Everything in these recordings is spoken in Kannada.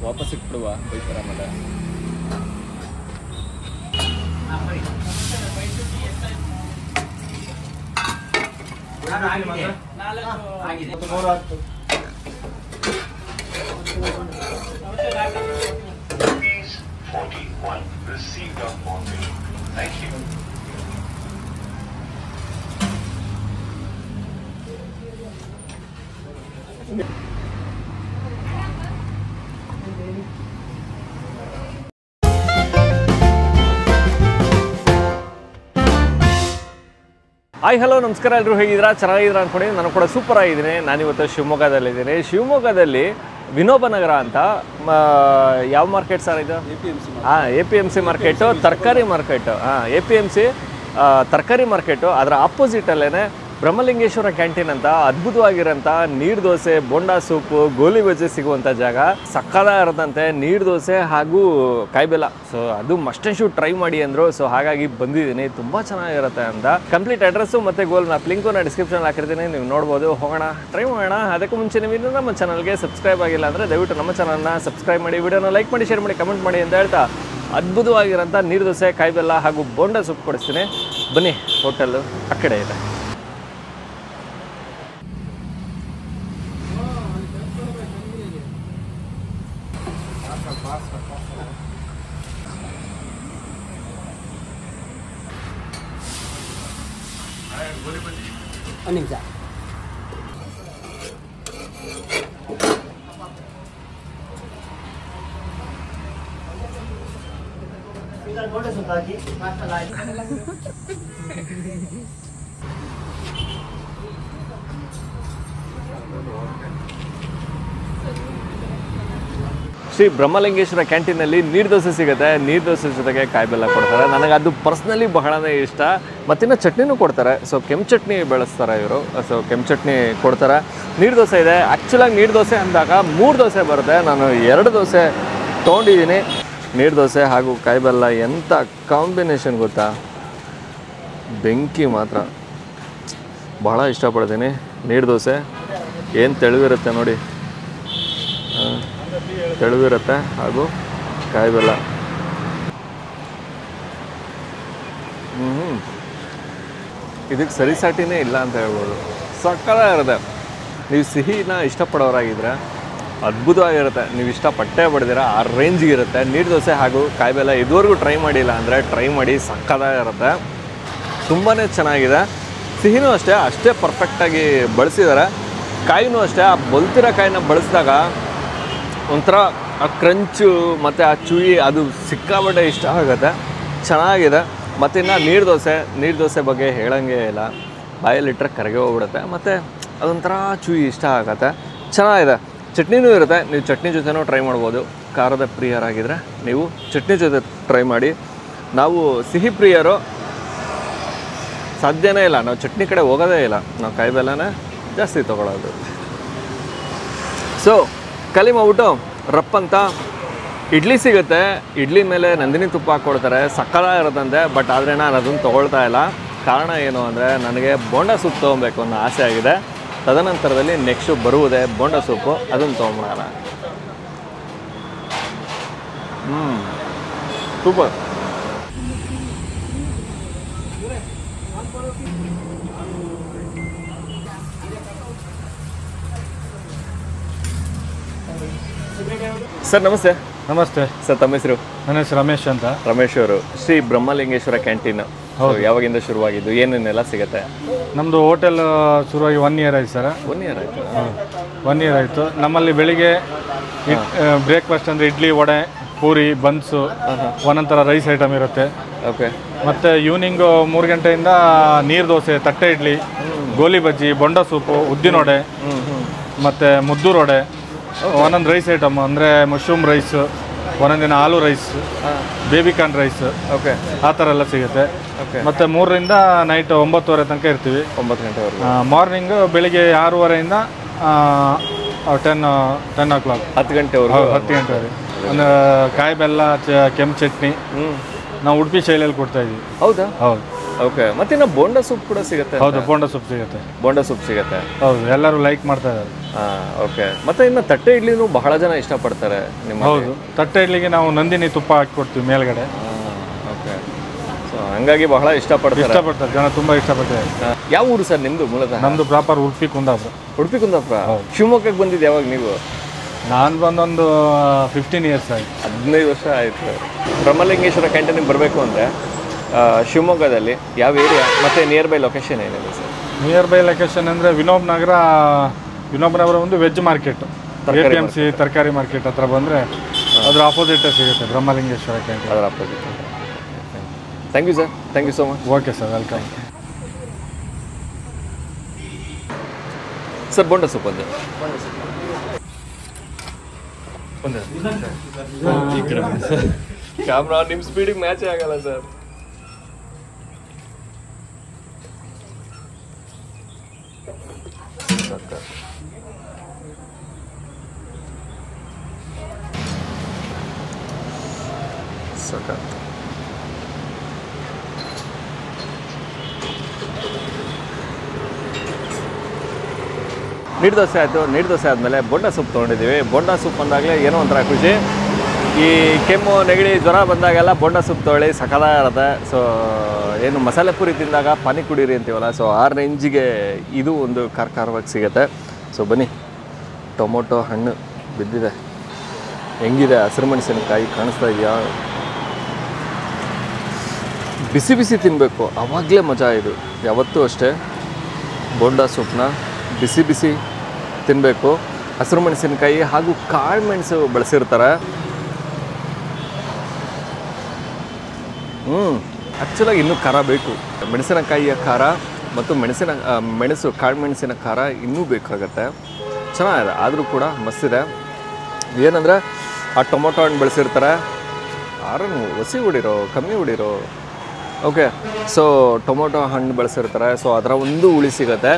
ವಾಪಸ್ ಇಟ್ಬಿಡುವ ಬೈತಾರೆ ಆಮೇಲೆ. ಹಾಯ್ ಹಲೋ ನಮಸ್ಕಾರ, ಎಲ್ಲರೂ ಹೇಗಿದ್ದೀರಾ? ಚೆನ್ನಾಗಿದ್ದೀರಾ ಅಂದ್ಕೊಂಡು ನಾನು ಕೂಡ ಸೂಪರ್ ಆಗಿದ್ದೀನಿ. ನಾನಿವತ್ತು ಶಿವಮೊಗ್ಗದಲ್ಲಿದ್ದೀನಿ. ಶಿವಮೊಗ್ಗದಲ್ಲಿ ವಿನೋಬ ನಗರ ಅಂತ ಯಾವ ಮಾರ್ಕೆಟ್ ಸರ್ ಇದು? APMC ಮಾರ್ಕೆಟು, ತರಕಾರಿ ಮಾರ್ಕೆಟು. APMC ತರಕಾರಿ ಮಾರ್ಕೆಟು, ಅದರ ಆಪೋಸಿಟಲ್ಲೇ ಬ್ರಹ್ಮಲಿಂಗೇಶ್ವರ ಕ್ಯಾಂಟೀನ್ ಅಂತ ಅದ್ಭುತವಾಗಿರೋಂಥ ನೀರು ದೋಸೆ, ಬೋಂಡಾ ಸೂಪು, ಗೋಲಿ ಬಜ್ಜಿ ಸಿಗುವಂಥ ಜಾಗ. ಸಕ್ಕತ್ತಾಗಿರೋದಂತೆ ನೀರು ದೋಸೆ ಹಾಗೂ ಕಾಯಿಬೆಲ್ಲ. ಸೊ ಅದು ಮಸ್ಟ್ ಆ್ಯಂಡ್ ಶುಡ್ ಟ್ರೈ ಮಾಡಿ ಅಂದರು. ಸೊ ಹಾಗಾಗಿ ಬಂದಿದ್ದೀನಿ. ತುಂಬ ಚೆನ್ನಾಗಿರುತ್ತೆ ಅಂತ. ಕಂಪ್ಲೀಟ್ ಅಡ್ರೆಸ್ಸು ಮತ್ತು ಗೋಲ್ ಮ್ಯಾಪ್ ಲಿಂಕು ನಾನು ಡಿಸ್ಕ್ರಿಪ್ಷನ್ ಹಾಕಿರ್ತೀನಿ, ನೀವು ನೋಡ್ಬೋದು. ಹೋಗೋಣ, ಟ್ರೈ ಮಾಡೋಣ. ಅದಕ್ಕೂ ಮುಂಚೆ ನೀವು ನಮ್ಮ ಚಾನಲ್ಗೆ ಸಬ್ಸ್ಕ್ರೈಬ್ ಆಗಿಲ್ಲ ಅಂದರೆ ದಯವಿಟ್ಟು ನಮ್ಮ ಚಾನಲ್ನ ಸಬ್ಸ್ಕ್ರೈಬ್ ಮಾಡಿ, ವಿಡಿಯೋನ ಲೈಕ್ ಮಾಡಿ, ಶೇರ್ ಮಾಡಿ, ಕಮೆಂಟ್ ಮಾಡಿ ಅಂತ ಹೇಳ್ತಾ ಅದ್ಭುತವಾಗಿರೋಂಥ ನೀರು ದೋಸೆ, ಕಾಯಿಬೆಲ್ಲ ಹಾಗೂ ಬೋಂಡಾ ಸೂಪ್ ಕೊಡಿಸ್ತೀನಿ. ಬನ್ನಿ, ಹೋಟೆಲ್ಲು ಆ ಕಡೆ ಇದೆ. ನಿಮಿಷ ಶ್ರೀ ಬ್ರಹ್ಮಲಿಂಗೇಶ್ವರ ಕ್ಯಾಂಟೀನಲ್ಲಿ ನೀರು ದೋಸೆ ಸಿಗುತ್ತೆ. ನೀರು ದೋಸೆ ಜೊತೆಗೆ ಕಾಯಿಬೆಲ್ಲ ಕೊಡ್ತಾರೆ. ನನಗೆ ಅದು ಪರ್ಸ್ನಲಿ ಬಹಳನೇ ಇಷ್ಟ. ಮತ್ತಿನ್ನು ಚಟ್ನಿನೂ ಕೊಡ್ತಾರೆ. ಸೊ ಕೆಂಪು ಚಟ್ನಿ ಬೆಳೆಸ್ತಾರೆ ಇವರು. ಸೊ ಕೆಂಪು ಚಟ್ನಿ ಕೊಡ್ತಾರೆ. ನೀರು ದೋಸೆ ಇದೆ. ಆ್ಯಕ್ಚುಲಾಗಿ ನೀರು ದೋಸೆ ಅಂದಾಗ 3 ದೋಸೆ ಬರುತ್ತೆ. ನಾನು 2 ದೋಸೆ ತೊಗೊಂಡಿದ್ದೀನಿ. ನೀರು ದೋಸೆ ಹಾಗೂ ಕಾಯಿಬೆಲ್ಲ ಎಂಥ ಕಾಂಬಿನೇಷನ್ ಗೊತ್ತಾ? ಬೆಂಕಿ ಮಾತ್ರ. ಬಹಳ ಇಷ್ಟಪಡ್ತೀನಿ. ನೀರು ದೋಸೆ ಏನು ತೆಳುವಿರುತ್ತೆ ನೋಡಿ, ತೆಳುವಿರುತ್ತೆ. ಹಾಗೂ ಕಾಯಿಬೆಲ್ಲ ಇದಕ್ಕೆ ಸರಿಸಾಟಿನೇ ಇಲ್ಲ ಅಂತ ಹೇಳ್ಬೋದು. ಸಕ್ಕತ್ತಾಗಿರುತ್ತೆ. ನೀವು ಸಿಹಿನ ಇಷ್ಟಪಡೋರಾಗಿದ್ದರೆ ಅದ್ಭುತವಾಗಿರುತ್ತೆ. ನೀವು ಇಷ್ಟಪಟ್ಟೇ ಪಡ್ತೀರ, ಆ ರೇಂಜಿಗಿರುತ್ತೆ. ನೀರು ದೋಸೆ ಹಾಗೂ ಕಾಯಿಬೆಲ್ಲ ಇದುವರೆಗೂ ಟ್ರೈ ಮಾಡಿಲ್ಲ ಅಂದರೆ ಟ್ರೈ ಮಾಡಿ. ಸಕ್ಕತ್ತಾಗಿರುತ್ತೆ, ತುಂಬಾ ಚೆನ್ನಾಗಿದೆ. ಸಿಹಿನೂ ಅಷ್ಟೇ ಪರ್ಫೆಕ್ಟಾಗಿ ಬಳಸಿದ್ದಾರೆ. ಕಾಯಿನೂ ಅಷ್ಟೇ, ಆ ಬಲ್ತಿರೋ ಕಾಯಿನ ಬಳಸಿದಾಗ ಒಂಥರ ಆ ಕ್ರಂಚು ಮತ್ತು ಆ ಚುಯಿ ಅದು ಸಿಕ್ಕಾಬಟ್ಟೆ ಇಷ್ಟ ಆಗುತ್ತೆ. ಚೆನ್ನಾಗಿದೆ. ಮತ್ತು ಇನ್ನು ನೀರು ದೋಸೆ ಬಗ್ಗೆ ಹೇಳೋಂಗೆ ಇಲ್ಲ. ಬಾಯಲ್ಲಿಟ್ಟರೆ ಕರಗೆ ಹೋಗ್ಬಿಡುತ್ತೆ. ಮತ್ತು ಅದೊಂಥರ ಚುಯಿ ಇಷ್ಟ ಆಗುತ್ತೆ. ಚೆನ್ನಾಗಿದೆ. ಚಟ್ನಿನೂ ಇರುತ್ತೆ. ನೀವು ಚಟ್ನಿ ಜೊತೆನೂ ಟ್ರೈ ಮಾಡ್ಬೋದು. ಖಾರದ ಪ್ರಿಯರಾಗಿದ್ದರೆ ನೀವು ಚಟ್ನಿ ಜೊತೆ ಟ್ರೈ ಮಾಡಿ. ನಾವು ಸಿಹಿ ಪ್ರಿಯರು, ಸಾಧ್ಯನೇ ಇಲ್ಲ. ನಾವು ಚಟ್ನಿ ಕಡೆ ಹೋಗೋದೇ ಇಲ್ಲ. ನಾವು ಕಾಯಿಬೆಲ್ಲನೇ ಜಾಸ್ತಿ ತೊಗೊಳ್ಳೋದು. ಸೊ ಖಾಲಿ ಮಾಡ್ಬಿಟ್ಟು ರಪ್ ಅಂತ ಇಡ್ಲಿ ಸಿಗುತ್ತೆ. ಇಡ್ಲಿ ಮೇಲೆ ನಂದಿನಿ ತುಪ್ಪ ಹಾಕ್ಕೊಡ್ತಾರೆ. ಸಕ್ಕತ್ತಾಗಿರುತ್ತಂತೆ. ಬಟ್ ಆದರೆ ನಾನು ಅದನ್ನು ತೊಗೊಳ್ತಾ ಇಲ್ಲ. ಕಾರಣ ಏನು ಅಂದರೆ ನನಗೆ ಬೋಂಡಾ ಸೂಪ್ ತೊಗೊಬೇಕು ಅನ್ನೋ ಆಸೆ ಆಗಿದೆ. ತದನಂತರದಲ್ಲಿ ನೆಕ್ಸ್ಟು ಬರುವುದೇ ಬೋಂಡಾ ಸೂಪು. ಅದನ್ನು ತೊಗೊಂಬಿಡೋಣ. ಸೂಪರ್. ಸರ್ ನಮಸ್ತೆ. ನಮಸ್ತೆ ಸರ್, ತಮ್ಮ ಹೆಸರು? ನನ್ನ ಹೆಸರು ರಮೇಶ್ ಅಂತ. ರಮೇಶ್ ಅವರು. ಶ್ರೀ ಬ್ರಹ್ಮಲಿಂಗೇಶ್ವರ ಕ್ಯಾಂಟೀನ್ ಯಾವಾಗಿಂದ ಶುರುವಾಗಿದ್ದು, ಏನೇನೆಲ್ಲ ಸಿಗುತ್ತೆ? ನಮ್ಮದು ಹೋಟೆಲ್ ಶುರುವಾಗಿ 1 ಇಯರ್ ಆಯ್ತು ಸರ್. 1 ಇಯರ್ ಆಯಿತು. 1 ಇಯರ್ ಆಯಿತು. ನಮ್ಮಲ್ಲಿ ಬೆಳಿಗ್ಗೆ ಬ್ರೇಕ್ಫಾಸ್ಟ್ ಅಂದರೆ ಇಡ್ಲಿ, ವಡೆ, ಪೂರಿ, ಬನ್ಸು, ಒಂದೊಂಥರ ರೈಸ್ ಐಟಮ್ ಇರುತ್ತೆ. ಓಕೆ. ಮತ್ತು ಈವ್ನಿಂಗು 3 ಗಂಟೆಯಿಂದ ನೀರು ದೋಸೆ, ತಟ್ಟೆ ಇಡ್ಲಿ, ಗೋಲಿ ಬಜ್ಜಿ, ಬೊಂಡ ಸೂಪು, ಉದ್ದಿನ ವಡೆ, ಮತ್ತು ಮುದ್ದೂರು ವಡೆ, ಒಂದೊಂದು ರೈಸ್ ಐಟಮ್ ಅಂದರೆ ಮಶ್ರೂಮ್ ರೈಸು, ಒಂದೊಂದಿನ ಆಲೂ ರೈಸ್, ಬೇಬಿಕಾರ್ನ್ ರೈಸ್, ಓಕೆ, ಆ ಥರ ಎಲ್ಲ ಸಿಗುತ್ತೆ. ಮತ್ತು 3ರಿಂದ ನೈಟ್ 9:30 ತನಕ ಇರ್ತೀವಿ. 9 ಗಂಟೆವರೆಗೂ. ಮಾರ್ನಿಂಗು ಬೆಳಿಗ್ಗೆ 6:30ಇಂದ 10 o'clock 10 ಗಂಟೆವರೆಗೂ. 10 ಗಂಟೆವರೆಗೆ. ಒಂದು ಕಾಯಿ ಬೆಲ್ಲ, ಕೆಂಪು ಚಟ್ನಿ ನಾವು ಉಡುಪಿ ಶೈಲಿಯಲ್ಲಿ ಕೊಡ್ತಾ ಇದ್ದೀವಿ. ಹೌದಾ? ಹೌದು. ಓಕೆ ಮತ್ತೆ ಇನ್ನು ಬೋಂಡ ಸೂಪ್ ಕೂಡ ಸಿಗುತ್ತೆ ಹೌದು, ಬೋಂಡ ಸೂಪ್ ಸಿಗುತ್ತೆ. ಬೋಂಡ ಸೂಪ್ ಸಿಗುತ್ತೆ. ಹೌದು, ಎಲ್ಲರೂ ಲೈಕ್ ಮಾಡ್ತಾ ಇದ್ದಾರೆ. ಓಕೆ ಮತ್ತೆ ಇನ್ನು ತಟ್ಟೆ ಇಡ್ಲಿನೂ ಬಹಳ ಜನ ಇಷ್ಟಪಡ್ತಾರೆ ನಿಮ್ಮ. ಹೌದು, ತಟ್ಟೆ ಇಡ್ಲಿಗೆ ನಾವು ನಂದಿನಿ ತುಪ್ಪ ಹಾಕಿ ಕೊಡ್ತೀವಿ ಮೇಲ್ಗಡೆ. ಓಕೆ, ಸೊ ಹಂಗಾಗಿ ಬಹಳ ಇಷ್ಟಪಡ್ತಾರೆ ಜನ, ತುಂಬ ಇಷ್ಟಪಡ್ತಾರೆ. ಯಾವ ಊರು ಸರ್ ನಿಮ್ಮದು ಮೂಲತಃ? ನಮ್ಮದು ಪ್ರಾಪರ್ ಉಡುಪಿ ಕುಂದಾಪುರ. ಉಡುಪಿ ಕುಂದಾಪುರ. ಶಿವಮೊಗ್ಗಕ್ಕೆ ಬಂದಿದ್ದು ಯಾವಾಗ ನೀವು? ನಾನು ಬಂದೊಂದು 15 ಇಯರ್ಸ್ ಆಯಿತು. 15 ವರ್ಷ ಆಯಿತು. ಬ್ರಹ್ಮಲಿಂಗೇಶ್ವರ ಕ್ಯಾಂಟೀನಿಗೆ ಬರಬೇಕು ಅಂದರೆ ಶಿವಮೊಗ್ಗದಲ್ಲಿ ಯಾವ ಏರಿಯಾ ಮತ್ತು ನಿಯರ್ ಬೈ ಲೊಕೇಶನ್ ಏನಿದೆ ಸರ್? ನಿಯರ್ ಬೈ ಲೊಕೇಶನ್ ಅಂದರೆ ವಿನೋಬ್ ನಗರ ಒಂದು ವೆಜ್ ಮಾರ್ಕೆಟ್, APMC ತರಕಾರಿ ಮಾರ್ಕೆಟ್ ಹತ್ರ ಬಂದರೆ ಅದ್ರ ಆಪೋಸಿಟೇ ಸಿಗುತ್ತೆ ಬ್ರಹ್ಮಲಿಂಗೇಶ್ವರ ಕ್ಯಾಂಟೀನ್. ಅದರ opposite. Thank you sir, thank you so much. Okay sir, welcome. Sir bonda soup ಒಂದು ಕ್ಯಾಮ್ರಾ ನಿಮ್ಮ ಸ್ಪೀಡಿಗೆ ಮ್ಯಾಚೇ ಆಗಲ್ಲ ಸರ್. ಸಖತ್. ನೀರು ದೋಸೆ ಆಯಿತು. ನೀರು ದೋಸೆ ಆದಮೇಲೆ ಬೋಂಡ ಸೂಪ್ ತೊಗೊಂಡಿದ್ದೀವಿ. ಬೋಂಡ ಸೂಪ್ ಬಂದಾಗಲೇ ಏನೋ ಒಂಥರ ಖುಷಿ. ಈ ಕೆಮ್ಮು ನೆಗಡಿ ಜ್ವರ ಬಂದಾಗೆಲ್ಲ ಬೋಂಡ ಸೂಪ್ ತೊಗೊಳ್ಳಿ, ಸಕಲಾಗಿರುತ್ತೆ. ಸೊ ಏನು ಮಸಾಲೆ ಪುರಿ ತಿಂದಾಗ ಪಾನಿ ಕುಡೀರಿ ಅಂತೀವಲ್ಲ, ಸೊ ಆ ರೇಂಜಿಗೆ ಇದು ಒಂದು ಖಾರವಾಗಿ ಸಿಗುತ್ತೆ. ಸೊ ಬನ್ನಿ, ಟೊಮೊಟೊ ಹಣ್ಣು ಬಿದ್ದಿದೆ, ಹೆಂಗಿದೆ ಹಸಿರು ಮೆಣಸಿನಕಾಯಿ ಕಾಣಿಸ್ತಾ ಇದೆಯಾ? ಬಿಸಿ ಬಿಸಿ ತಿನ್ನಬೇಕು, ಆವಾಗಲೇ ಮಜಾ. ಇದು ಯಾವತ್ತೂ ಅಷ್ಟೇ, ಬೋಂಡ ಸೂಪ್ನ ಬಿಸಿ ಬಿಸಿ ತಿನ್ನಬೇಕು. ಹಸಿರು ಮೆಣಸಿನಕಾಯಿ ಹಾಗೂ ಕಾಳು ಮೆಣಸು ಬಳಸಿರ್ತಾರೆ. ಆ್ಯಕ್ಚುಲಾಗಿ ಇನ್ನೂ ಖಾರ ಬೇಕು. ಮೆಣಸಿನಕಾಯಿಯ ಖಾರ ಮತ್ತು ಮೆಣಸು ಕಾಳು ಮೆಣಸಿನ ಖಾರ ಇನ್ನೂ ಬೇಕಾಗತ್ತೆ. ಚೆನ್ನಾಗಿದೆ, ಆದರೂ ಕೂಡ ಮಸ್ತಿದೆ. ಏನಂದರೆ ಆ ಟೊಮೊಟೊ ಹಣ್ಣು ಬೆಳೆಸಿರ್ತಾರೆ, ಆರನ್ನು ಹಸಿ ಹೊಡಿರೋ ಕಮ್ಮಿ ಹೊಡಿರೋ. ಓಕೆ, ಸೊ ಟೊಮೊಟೊ ಹಣ್ಣು ಬೆಳೆಸಿರ್ತಾರೆ, ಸೊ ಅದರ ಒಂದು ಹುಳಿ ಸಿಗುತ್ತೆ,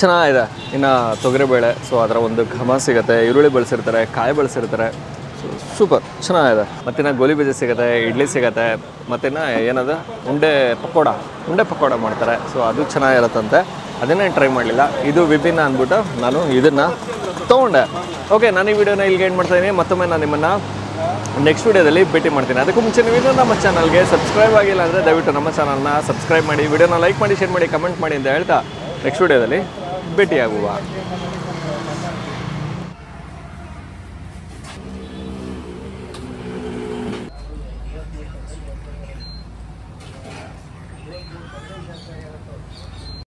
ಚೆನ್ನಾಗಿದೆ. ಇನ್ನು ತೊಗರಿಬೇಳೆ, ಸೊ ಅದರ ಒಂದು ಘಮ ಸಿಗುತ್ತೆ. ಈರುಳ್ಳಿ ಬೆಳೆಸಿರ್ತಾರೆ, ಕಾಯಿ ಬೆಳೆಸಿರ್ತಾರೆ, ಸೊ ಸೂಪರ್ ಚೆನ್ನಾಗಿದೆ. ಮತ್ತಿನ್ನು ಗೋಲಿ ಬಜ್ಜಿ ಸಿಗುತ್ತೆ, ಇಡ್ಲಿ ಸಿಗುತ್ತೆ, ಮತ್ತಿನ್ನು ಏನದು ಉಂಡೆ ಪಕೋಡ ಮಾಡ್ತಾರೆ. ಸೊ ಅದು ಚೆನ್ನಾಗಿರುತ್ತಂತೆ, ಅದನ್ನೇ ಟ್ರೈ ಮಾಡಲಿಲ್ಲ. ಇದು ವಿಭಿನ್ನ ಅಂದ್ಬಿಟ್ಟು ನಾನು ಇದನ್ನು ತೊಗೊಂಡೆ. ಓಕೆ, ನಾನು ಈ ವಿಡಿಯೋನ ಇಲ್ಲಿಗೆ ಎಂಡ್ ಮಾಡ್ತಾಯಿದ್ದೀನಿ. ಮತ್ತೊಮ್ಮೆ ನಾನು ನಿಮ್ಮನ್ನು ನೆಕ್ಸ್ಟ್ ವೀಡಿಯೋದಲ್ಲಿ ಭೇಟಿ ಮಾಡ್ತೀನಿ. ಅದಕ್ಕೂ ಮುಂಚೆ ನೀವು ನಮ್ಮ ಚಾನಲ್ಗೆ ಸಬ್ಸ್ಕ್ರೈಬ್ ಆಗಿಲ್ಲ ಅಂದರೆ ದಯವಿಟ್ಟು ನಮ್ಮ ಚಾನಲ್ನ ಸಬ್ಸ್ಕ್ರೈಬ್ ಮಾಡಿ, ವಿಡಿಯೋನ ಲೈಕ್ ಮಾಡಿ, ಶೇರ್ ಮಾಡಿ, ಕಮೆಂಟ್ ಮಾಡಿ ಅಂತ ಹೇಳ್ತಾ ನೆಕ್ಸ್ಟ್ ವೀಡಿಯೋದಲ್ಲಿ ಭೇಟಿಯಾಗುವ.